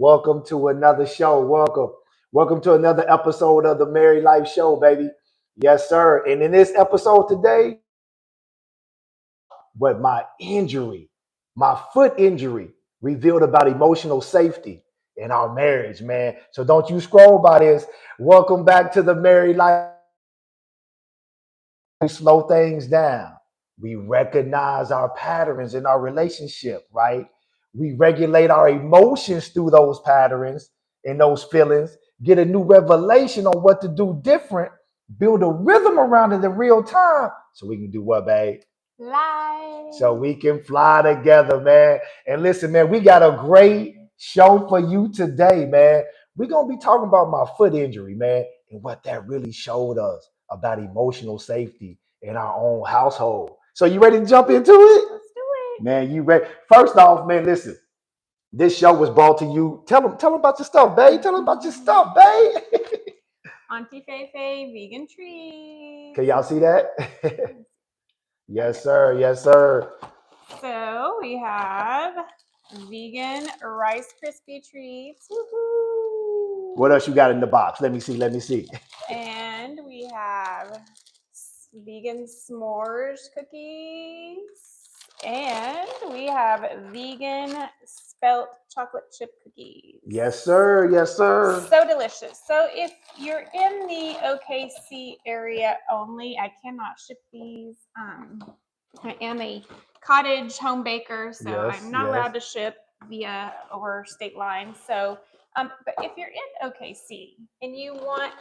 Welcome to another show. Welcome. Welcome to another episode of the Married Life Show, baby. Yes, sir. And in this episode today, what my foot injury revealed about emotional safety in our marriage, man. So don't you scroll by this. Welcome back to the Married Life. We slow things down. We recognize our patterns in our relationship, right? We regulate our emotions through those patterns and those feelings, get a new revelation on what to do different, build a rhythm around it in real time so we can do what, babe? Live. So we can fly together, man. And listen, man, we got a great show for you today, man. We're going to be talking about my foot injury, man, and what that really showed us about emotional safety in our own household. So you ready to jump into it? Let's do it. Man, you ready? First off, man, listen. This show was brought to you. Tell them about your stuff, babe. Tell them about your stuff, babe. Auntie Feifei vegan treats. Can y'all see that? Yes, sir. Yes, sir. So we have vegan Rice Krispie treats. Woohoo! What else you got in the box? Let me see. Let me see. And we have vegan s'mores cookies. And we have vegan spelt chocolate chip cookies. Yes, sir. Yes, sir. So delicious. So if you're in the OKC area only, I cannot ship these. I am a cottage home baker, so Yes, I'm not yes. allowed to ship via or state line. So, but if you're in OKC and you want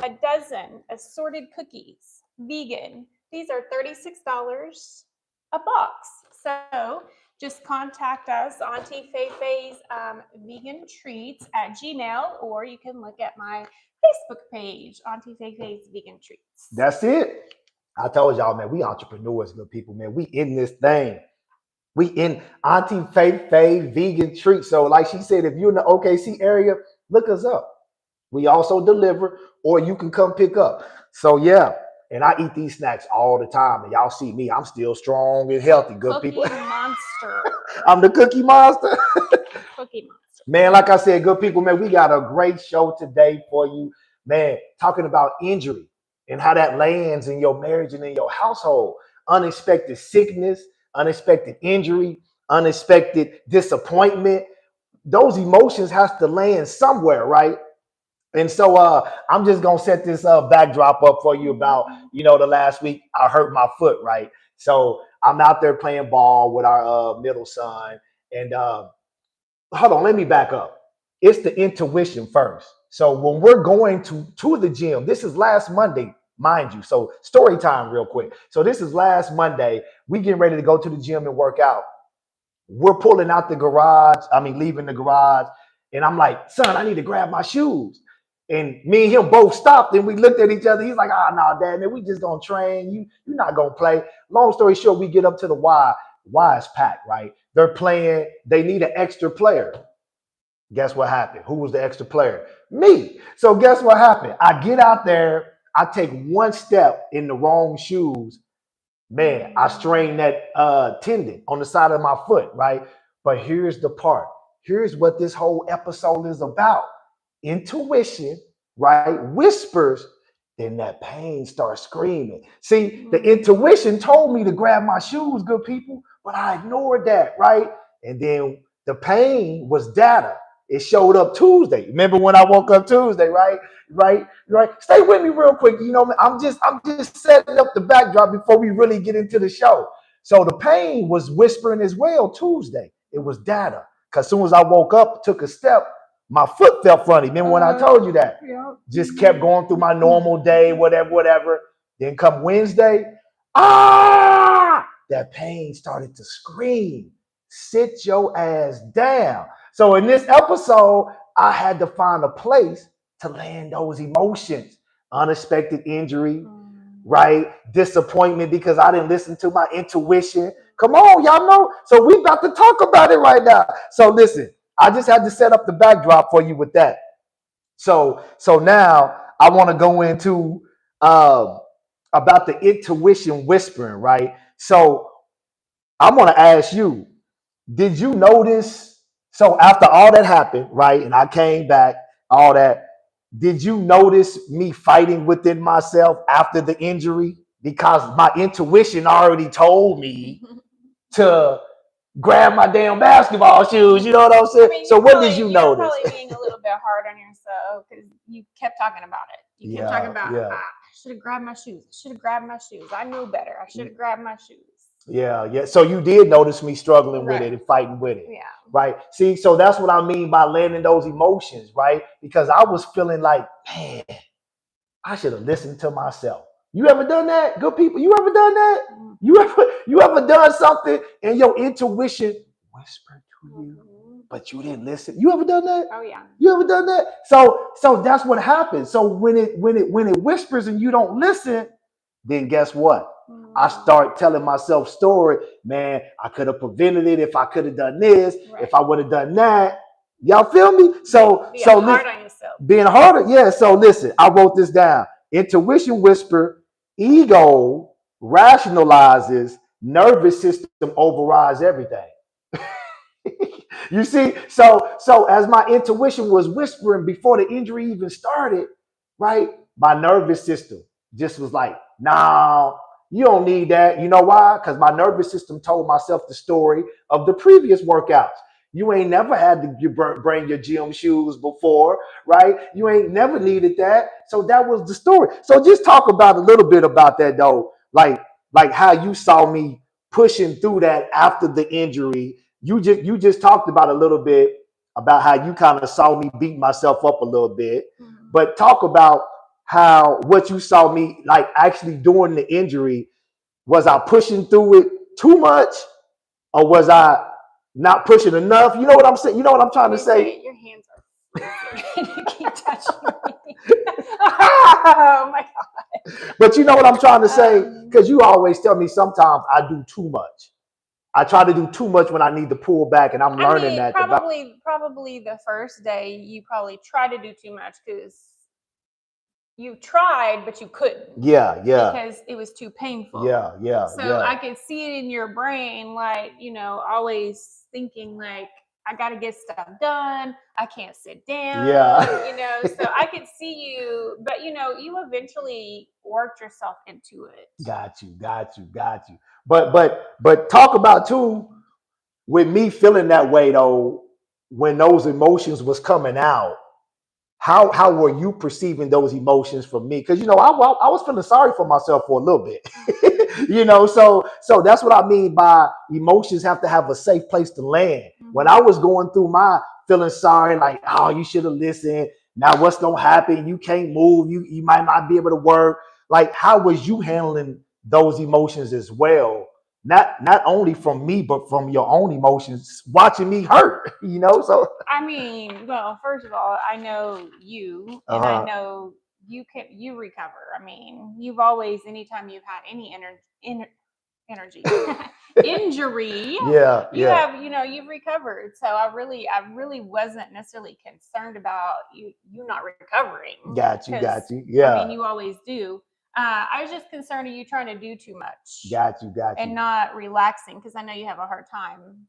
a dozen assorted cookies, vegan, these are $36 a box. So just contact us, Auntie Feifei's Vegan Treats at Gmail, or you can look at my Facebook page, Auntie Feifei's Vegan Treats. That's it. I told y'all, man, we entrepreneurs, good people, man. We in this thing. We in Auntie Feifei Vegan Treat. So, like she said, if you're in the OKC area, look us up. We also deliver, or you can come pick up. So, yeah. And I eat these snacks all the time. And y'all see me, I'm still strong and healthy, good Cookie people. Monster. I'm the Cookie Monster. Cookie Monster. Man, like I said, good people, man, we got a great show today for you. Man, talking about injury and how that lands in your marriage and in your household. Unexpected sickness, unexpected injury, unexpected disappointment. Those emotions have to land somewhere, right? And so I'm just gonna set this backdrop up for you about, the last week I hurt my foot, right? So I'm out there playing ball with our middle son. And hold on, let me back up. It's the intuition first. So when we're going to the gym, this is last Monday, mind you. So story time real quick. So this is last Monday. We getting ready to go to the gym and work out. We're pulling out the garage. Leaving the garage. And I'm like, son, I need to grab my shoes. And me and him both stopped and we looked at each other. He's like, no, dad, man, we just gonna train. You're not gonna play. Long story short, we get up to the Y. Y is packed, right? They're playing, they need an extra player. Guess what happened? Who was the extra player? Me. So guess what happened? I get out there, I take one step in the wrong shoes. Man, I strained that tendon on the side of my foot, right? But here's the part. Here's what this whole episode is about. Intuition, right? Whispers, then that pain starts screaming. See, the intuition told me to grab my shoes, good people, but I ignored that, right? And then the pain was data. It showed up Tuesday. Remember when I woke up Tuesday, right? Right. Stay with me real quick. I'm just setting up the backdrop before we really get into the show. So the pain was whispering as well Tuesday. It was data. Because as soon as I woke up, took a step, my foot felt funny. Remember when I told you that? Yeah. Just kept going through my normal day, whatever. Then come Wednesday, that pain started to scream. Sit your ass down. So in this episode, I had to find a place to land those emotions. Unexpected injury, right? Disappointment because I didn't listen to my intuition. Come on, y'all know. So we about to talk about it right now. So listen, I just had to set up the backdrop for you with that. So now I want to go into about the intuition whispering, right? So I'm going to ask you, did you notice So after all that happened, right, and I came back, all that, did you notice me fighting within myself after the injury? Because my intuition already told me to grab my damn basketball shoes. You know what I'm I saying? mean, So what did you you're notice? probably being a little bit hard on yourself because you kept talking about it. You kept talking Yeah, about, yeah. I should have grabbed my shoes. I should have grabbed my shoes. I knew better. I should have grabbed my shoes. Yeah, yeah. So you did notice me struggling with it Right. and fighting with it, Yeah. right? See, so that's what I mean by landing those emotions, right? Because I was feeling like, man, I should have listened to myself. You ever done that, good people? You ever done that? Mhm. You ever done something and your intuition whispered to you, Mhm. but you didn't listen? You ever done that? Oh yeah. You ever done that? So that's what happens. So when it whispers and you don't listen, then guess what? I start telling myself story, man, I could have prevented it if I could have done this, Right. if I would have done that. Y'all feel me? Being hard on yourself. Being harder, yeah. So listen, I wrote this down. Intuition whisper, ego rationalizes, nervous system overrides everything. You see, so as my intuition was whispering before the injury even started, right? My nervous system just was like, nah, you don't need that. You know why? Because my nervous system told myself the story of the previous workouts. You ain't never had to bring your gym shoes before, right? You ain't never needed that. So that was the story. So just talk about a little bit about that though, like how you saw me pushing through that after the injury. You just talked about a little bit about how you kind of saw me beat myself up a little bit, but talk about how what you saw me like actually doing the injury. Was I pushing through it too much, or was I not pushing enough? You know what I'm saying? You know what I'm trying to say? Your hands are freezing. You keep touching me. Oh my god. But you know what I'm trying to say? Because you always tell me sometimes I do too much. I try to do too much when I need to pull back, and I'm learning that. Probably the first day you probably try to do too much because you tried but you couldn't. Yeah, because it was too painful. yeah. So I could see it in your brain, like, always thinking like, I got to get stuff done. I can't sit down. Yeah. So I could see you, but you eventually worked yourself into it. Got you. But talk about too with me feeling that way though, when those emotions was coming out. How were you perceiving those emotions from me? Because I was feeling sorry for myself for a little bit. So that's what I mean by emotions have to have a safe place to land. When I was going through my feeling sorry, like, oh, you should have listened. Now what's gonna happen? You can't move. You might not be able to work. Like, how was you handling those emotions as well? Not only from me, but from your own emotions, watching me hurt. So I mean, well, first of all, I know you, and I know you recover. I mean, you've always, anytime you've had any energy injury, you've recovered. So I really wasn't necessarily concerned about you not recovering. Got you. Yeah. I mean, you always do. I was just concerned of you trying to do too much. Got you. And not relaxing, because I know you have a hard time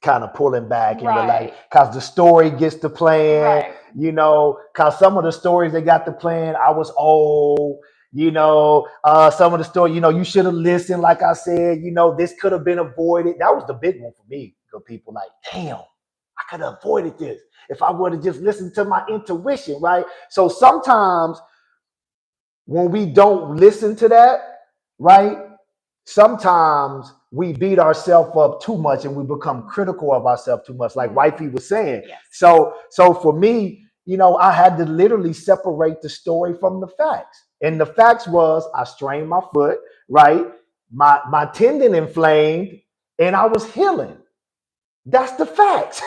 kind of pulling back and relax, because the story gets to playing, because some of the stories they got to playing, I was old, some of the story, you should have listened, like I said, this could have been avoided. That was the big one for me, good people. Like, damn, I could have avoided this if I would have just listened to my intuition, right? So sometimes when we don't listen to that, right, sometimes we beat ourselves up too much and we become critical of ourselves too much, like wifey was saying. Yes. So for me, I had to literally separate the story from the facts. And the facts was I strained my foot, right? My tendon inflamed and I was healing. That's the facts.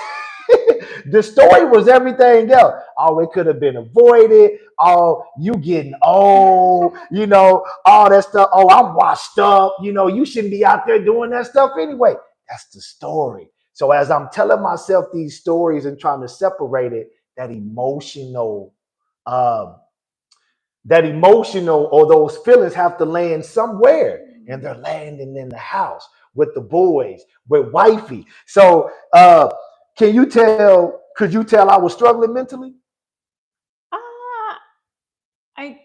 The story was everything else. Oh, it could have been avoided. Oh, you getting old, all that stuff. Oh, I'm washed up. You shouldn't be out there doing that stuff anyway. That's the story. So as I'm telling myself these stories and trying to separate it, that emotional or those feelings have to land somewhere, and they're landing in the house with the boys, with wifey. So Can you tell? Could you tell I was struggling mentally? Uh, I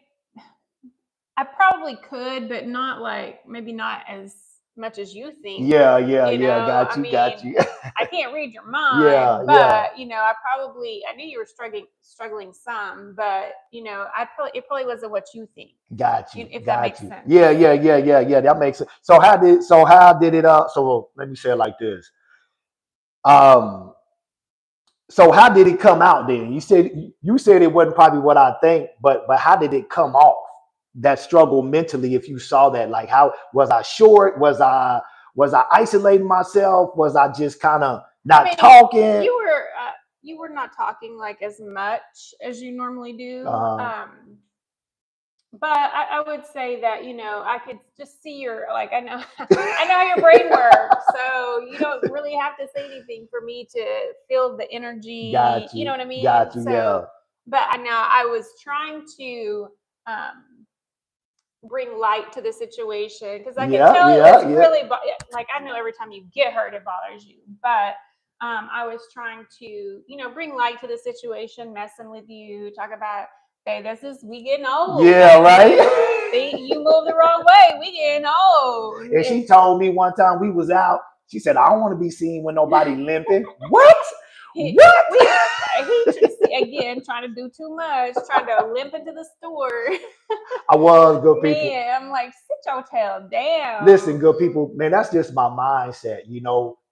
I probably could, but not like maybe not as much as you think. Yeah, yeah, You yeah. know, Got I you, got mean, you. I can't read your mind, Yeah, yeah. but I knew you were struggling some, but it probably wasn't what you think. Got you, If that got makes you. sense. Yeah, yeah, yeah, yeah, yeah. That makes sense. So how did it so let me say it like this. Um so how did it come out then? You said it wasn't probably what I think, but how did it come off? That struggle mentally, if you saw that, like how was I short? Was I isolating myself? Was I just kind of I not mean, talking? you were not talking like as much as you normally do. Uh But I would say that I could just see your like I know I know how your brain works, so you don't really have to say anything for me to feel the energy. got You know you, what I mean? got you, So, yeah. but I was trying to bring light to the situation because I could Yeah, tell it was yeah, yeah. really like I know every time you get hurt it bothers you, but I was trying to bring light to the situation, messing with you, talk about hey, we getting old, Yeah, man. right. See, you move the wrong way, we getting old. And she told me one time we was out, she said, I don't want to be seen with nobody limping. What? he, What? he again trying to do too much, trying to limp into the store. I was good people. Man, I'm like, sit your tail Listen, down. good people, man, that's just my mindset.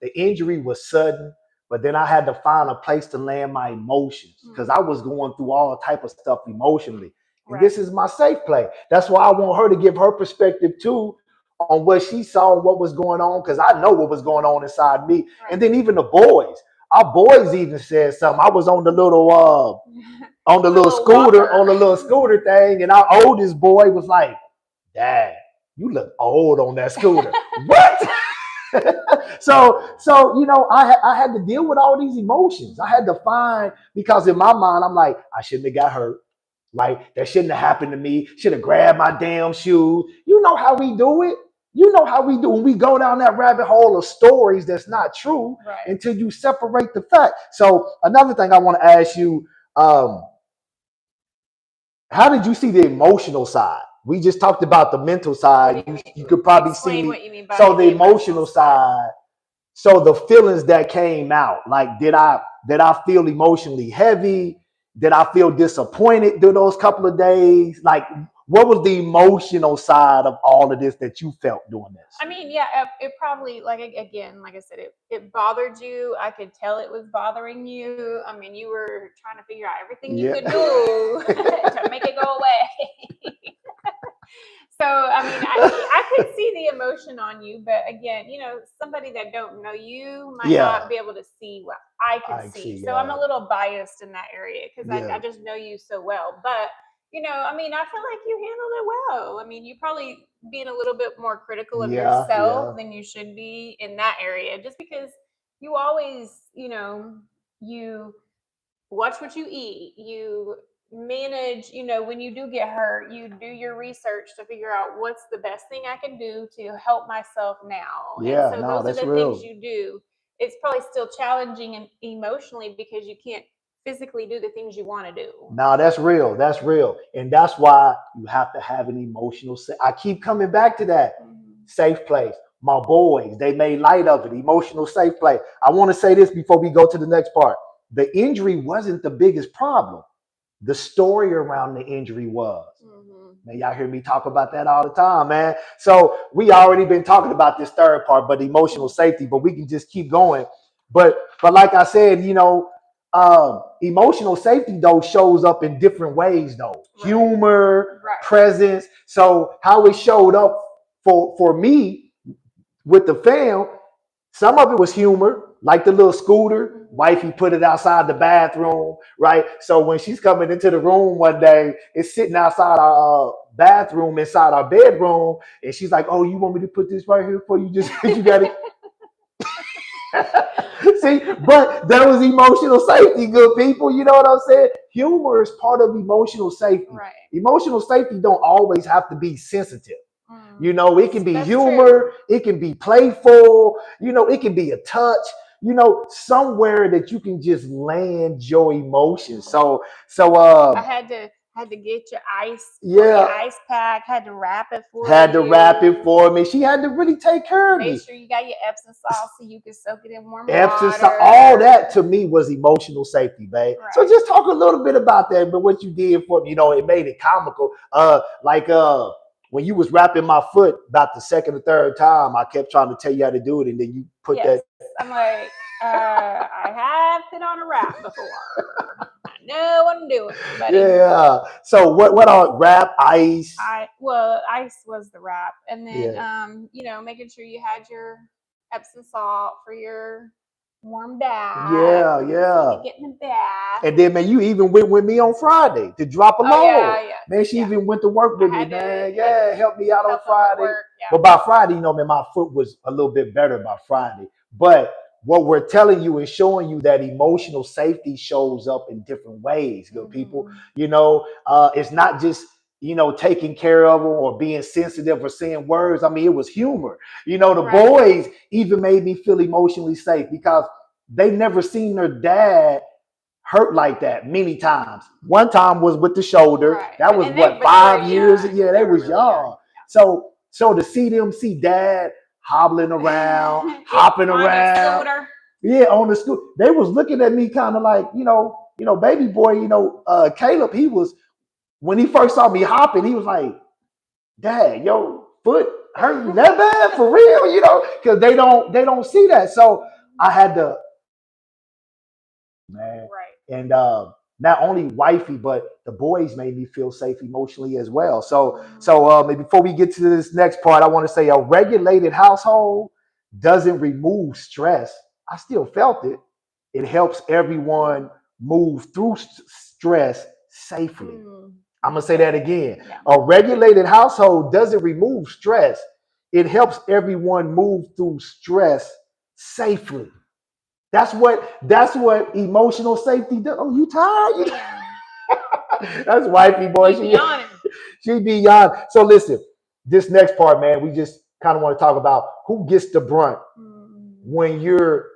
The injury was sudden, but then I had to find a place to land my emotions because I was going through all type of stuff emotionally. And Right. this is my safe play. That's why I want her to give her perspective too on what she saw, what was going on, because I know what was going on inside me. Right. And then even the boys, our boys even said something. I was on the little on the little scooter, walker. on the little scooter thing, and our oldest boy was like, Dad, you look old on that scooter. What? I had to deal with all these emotions. I had to find because in my mind I'm like I shouldn't have got hurt. Like that shouldn't have happened to me. Should have grabbed my damn shoes. You know how we do it. You know how we do when we go down that rabbit hole of stories that's not true Right. until you separate the fact. So another thing I want to ask you, how did you see the emotional side? We just talked about the mental side. You could probably Explain see what you mean by so the emotional side. So the feelings that came out, like did I feel emotionally heavy? Did I feel disappointed through those couple of days? Like what was the emotional side of all of this that you felt doing this? I mean, yeah, it probably again, like I said, it bothered you. I could tell it was bothering you. I mean, you were trying to figure out everything you Yeah. could do to make it go away. So I mean, I could see the emotion on you, but again, somebody that don't know you might Yeah. not be able to see what I I can see. see, So I'm a yeah. little biased in that area because I Yeah. just know you so well. But I mean, I feel like you handled it well. I mean, you probably being a little bit more critical of Yeah. yourself Yeah. than you should be in that area, just because you always, you watch what you eat, you manage, when you do get hurt, you do your research to figure out what's the best thing I can do to help myself now. And Yeah. so No, those are that's the things real. you do. It's probably still challenging and emotionally because you can't physically do the things you want to do. No, that's real. That's real. And that's why you have to have an emotional I keep coming back to that. Safe place. My boys, they made light of it. Emotional safe place. I want to say this before we go to the next part. The injury wasn't the biggest problem. The story around the injury was. Man, y'all hear me talk about that all the time, man. So we already been talking about this third part, but emotional safety, but we can just keep going. But like I said, emotional safety though shows up in different ways though. Right. Humor, right. Presence. So how it showed up for me with the fam, some of it was humor, like the little scooter. Wifey put it outside the bathroom, right? So when she's coming into the room one day, it's sitting outside our bathroom, inside our bedroom, and she's like, "Oh, you want me to put this right here for you? Just you got it." See, but that was emotional safety, good people. You know what I'm saying? Humor is part of emotional safety. Right. Emotional safety don't always have to be sensitive. It can be humor, true. It can be playful, it can be a touch. somewhere that you can just land your emotions. So I had to get your ice for your yeah, ice pack. Had to wrap it for had to wrap you. it for me. She had to really take care of Make me. sure you got your Epsom salt so you can soak it in warm Exercise, water. all that to me was emotional safety, babe. So Right. just talk a little bit about that, but what you did for me, it made it comical. When you was wrapping my foot about the second or third time, I kept trying to tell you how to do it, and then you put Yes. that. I'm like, I have put on a wrap before. I know what I'm doing, buddy. Yeah. So what are wrap ice? Ice was the wrap, and then Yeah. making sure you had your Epsom salt for your warm bath, Yeah, so yeah. you get in the bath. And then, man, you even went with me on Friday to drop a Oh load. yeah, yeah, Man, she yeah. even went to work I with me, had man. to Yeah, help me out on help them at Friday. work. Yeah. But by Friday, man, my foot was a little bit better by Friday. But what we're telling you is showing you that emotional safety shows up in different ways, good people. It's not just, taking care of them or being sensitive or saying words. I mean, it was humor. The Right. boys even made me feel emotionally safe because they never seen their dad hurt like that many times. One time was with the shoulder. Right. That was And what, but they were 5 years? young. Yeah, They they were was really young. young. So to see dad hobbling around, Yeah, hopping on the around, scooter. yeah, on the school, they was looking at me kind of like, baby boy, Caleb, he was, when he first saw me hopping, he was like, Dad, your foot hurting that bad for real, because they don't see that. So I had to, man. Right. And not only wifey, but the boys made me feel safe emotionally as well. So maybe before we get to this next part, I want to say a regulated household doesn't remove stress. I still felt it. It helps everyone move through stress safely. I'm gonna say that again. Yeah. A regulated household doesn't remove stress. It helps everyone move through stress safely. That's what emotional safety does. Oh, you tired? That's wifey boy. She be young. So listen, this next part, man, we just kind of want to talk about who gets the brunt when you're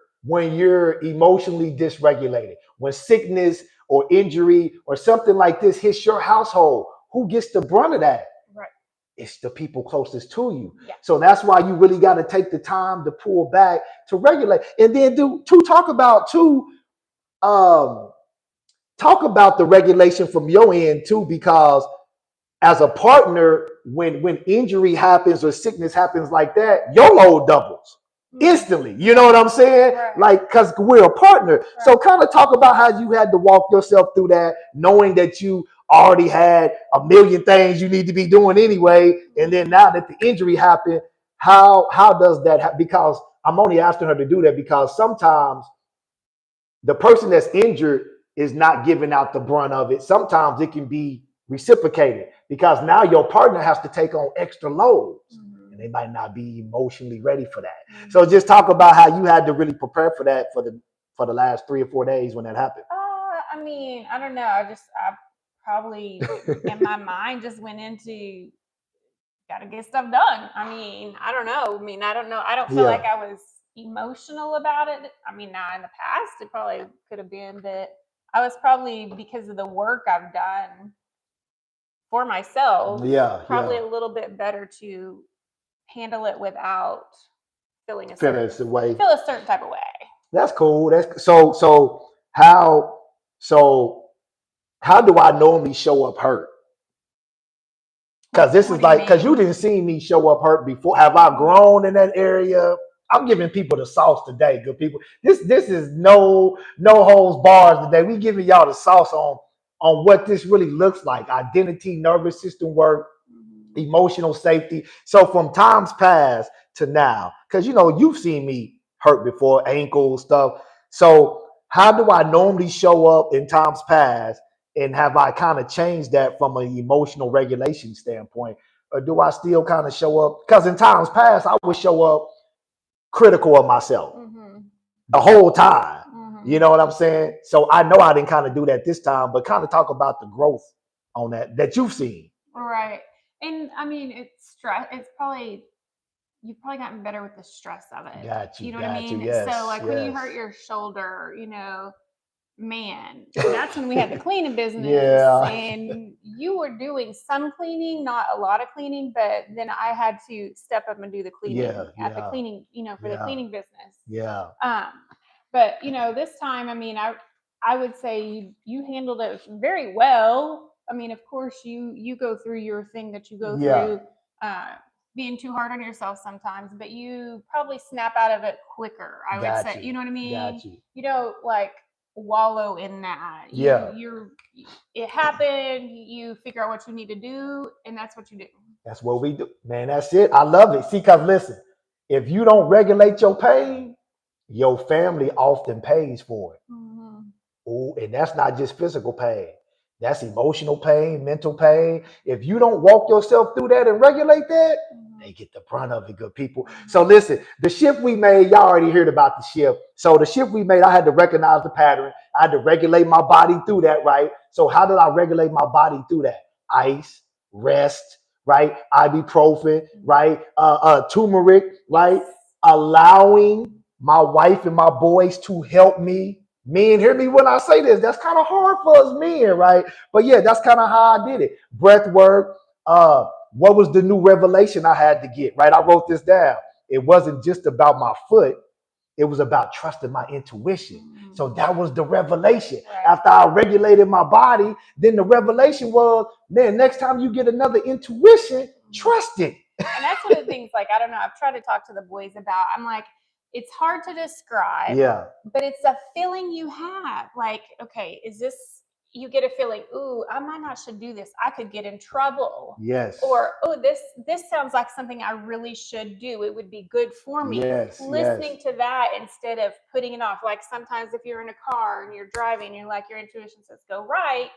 emotionally dysregulated. When sickness or injury or something like this hits your household, who gets the brunt of that? Right. It's the people closest to you. Yeah. So that's why you really got to take the time to pull back to regulate. And then talk about the regulation from your end too, because as a partner, when injury happens or sickness happens like that, your load doubles instantly. You know what I'm saying? Right. Like, because we're a partner. Right. So kind of talk about how you had to walk yourself through that, knowing that you already had a million things you need to be doing anyway. And then now that the injury happened, how does that happen? Because I'm only asking her to do that because sometimes the person that's injured is not giving out the brunt of it. Sometimes it can be reciprocated because now your partner has to take on extra loads and they might not be emotionally ready for that. So just talk about how you had to really prepare for that for the last 3 or 4 days when that happened. I mean, I don't know. I probably in my mind just went into gotta get stuff done. I mean, I don't know. I don't know. I don't feel like I was emotional about it. I mean, now in the past, it probably could have been, but I was probably, because of the work I've done for myself, probably a little bit better to handle it without feeling a certain type of way. That's cool. So how do I normally show up hurt? Because this is like, because you didn't see me show up hurt before. Have I grown in that area? I'm giving people the sauce today, good people. This is no holds bars today. We giving y'all the sauce on what this really looks like. Identity, nervous system work, emotional safety. So from times past to now, because you've seen me hurt before, ankle stuff. So how do I normally show up in times past? And have I kind of changed that from an emotional regulation standpoint? Or do I still kind of show up? Because in times past, I would show up critical of myself the whole time. You know what I'm saying? So I know I didn't kind of do that this time, but kind of talk about the growth on that you've seen. Right. And I mean, it's stress. It's probably you've probably gotten better with the stress of it. Got you, You know what I got you. mean? Yes, So like when you hurt yes. your shoulder, man, that's when we had the cleaning business, Yeah, and you were doing some cleaning, not a lot of cleaning, but then I had to step up and do the yeah, cleaning at the yeah, cleaning, for the yeah, cleaning business. yeah. Um, but this time, I would say you handled it very well. I mean, of course, you go through your thing that you go Yeah, through, uh, being too hard on yourself sometimes, but you probably snap out of it quicker. I would got say, you, you know what I mean? got you. You don't like wallow in that. Yeah, It happened. You figure out what you need to do, and that's what you do. that's what we do, man. That's it. I love it. See, cause listen, if you don't regulate your pain, your family often pays for it. Mm-hmm. Oh, and that's not just physical pain. That's emotional pain, mental pain. If you don't walk yourself through that and regulate that, Mm-hmm. they get the brunt of it, good people. So Mm-hmm. listen, the shift we made, y'all already heard about the shift. So the shift we made, I had to recognize the pattern. I had to regulate my body through that, right? So how did I regulate my body through that? Ice, rest, right? Ibuprofen, right? Turmeric, Yes. right? Allowing my wife and my boys to help me. Men, hear me when I say this. That's kind of hard for us men, right? But yeah, that's kind of how I did it. Breath work. What was the new revelation I had to get, right? I wrote this down. It wasn't just about my foot. It was about trusting my intuition. So that was the revelation. Right. After I regulated my body, then the revelation was, man, next time you get another intuition, trust it. And that's one of the things, like, I don't know, I've tried to talk to the boys about. I'm like, it's hard to describe, Yeah, but it's a feeling you have. Like, okay, is this, you get a feeling, ooh, I might not should do this. I could get in trouble. yes, Or, oh, this sounds like something I really should do. It would be good for me. yes, yes. Listening to that instead of putting it off. Like sometimes if you're in a car and you're driving, you're like, your intuition says go right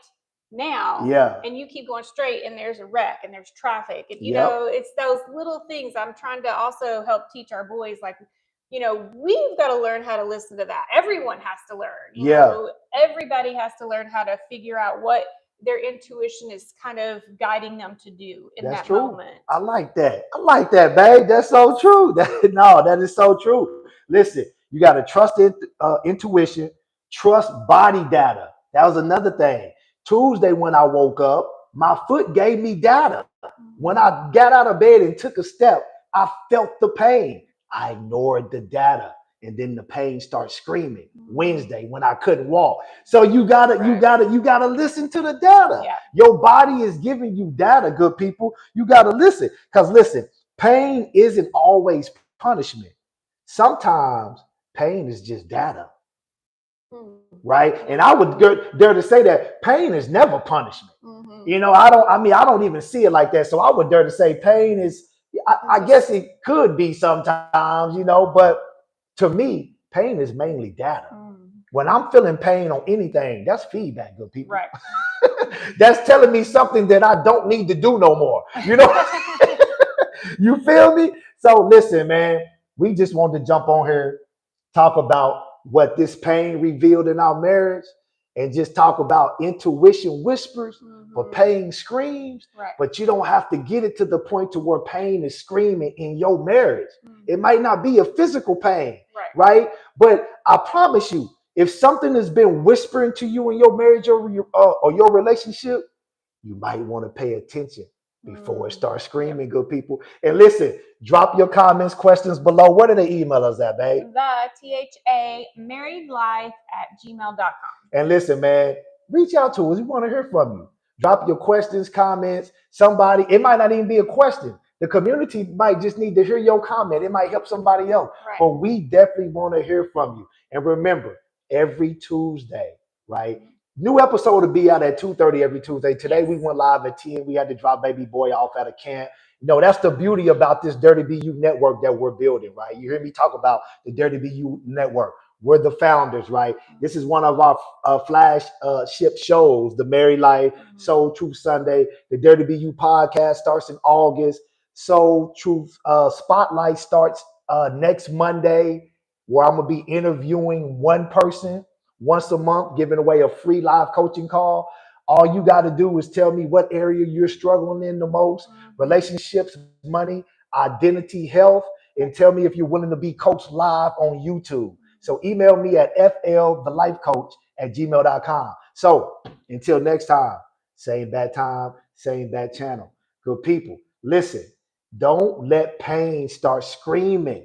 now, Yeah, and you keep going straight and there's a wreck and there's traffic, and yep, it's those little things I'm trying to also help teach our boys. Like, we've got to learn how to listen to that. Everyone has to learn, yeah. everybody has to learn how to figure out what their intuition is kind of guiding them to do in That's that true. moment. I like that. I like that, babe. That's so true. No, that is so true. Listen, you got to trust intuition, trust body data. That was another thing. Tuesday, when I woke up, my foot gave me data. When I got out of bed and took a step, I felt the pain. I ignored the data. And then the pain starts screaming. Wednesday, when I couldn't walk. So you gotta listen to the data. Yeah. Your body is giving you data, good people. You gotta listen. Because listen, pain isn't always punishment. Sometimes pain is just data, right? And I would dare to say that pain is never punishment. I don't even see it like that. So I would dare to say pain is, I guess it could be sometimes, but to me, pain is mainly data. When I'm feeling pain on anything, that's feedback, good people. Right. That's telling me something that I don't need to do no more. You feel me? So listen, man, we just wanted to jump on here, talk about what this pain revealed in our marriage, and just talk about intuition whispers, but pain screams. Right. But you don't have to get it to the point to where pain is screaming in your marriage. It might not be a physical pain, right? But I promise you, if something has been whispering to you in your marriage or your relationship, you might want to pay attention before it starts screaming, good people. And listen, drop your comments, questions below. What are the email us at, babe? The THA marriedlife@gmail.com. And listen, man, reach out to us. We want to hear from you. Drop your questions, comments. Somebody, it might not even be a question. The community might just need to hear your comment. It might help somebody else. Right. But we definitely want to hear from you. And remember, every Tuesday, right? New episode will be out at 2:30 every Tuesday. Today we went live at 10. We had to drop baby boy off at a camp. That's the beauty about this Dirty BU network that we're building, right? You hear me talk about the Dirty BU network. We're the founders, right? This is one of our flagship shows, the Married Life, Soul Truth Sunday. The Dirty BU podcast starts in August. Soul Truth Spotlight starts next Monday, where I'm going to be interviewing one person once a month, giving away a free live coaching call. All you got to do is tell me what area you're struggling in the most: relationships, money, identity, health. and tell me if you're willing to be coached live on YouTube. So email me at flthelifecoach@gmail.com. So until next time, same bad time, same bad channel. Good people, listen, don't let pain start screaming.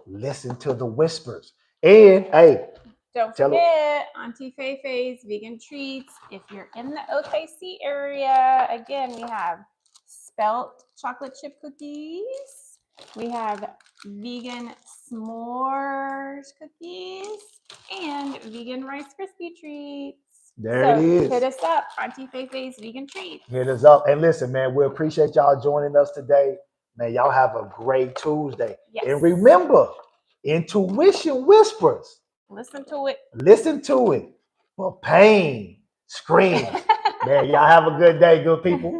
Listen to the whispers. And hey, Don't tell them. forget Auntie Fei-Fei's vegan treats. If you're in the OKC area, again, we have spelt chocolate chip cookies. We have vegan s'mores cookies and vegan Rice Krispie treats. There it is. Hit us up, Auntie Fei-Fei's vegan treats. Hit us up. And listen, man, we appreciate y'all joining us today. Man, y'all have a great Tuesday. Yes. And remember, intuition whispers. Listen to it. Listen to it. But pain screams. Man, y'all have a good day, good people.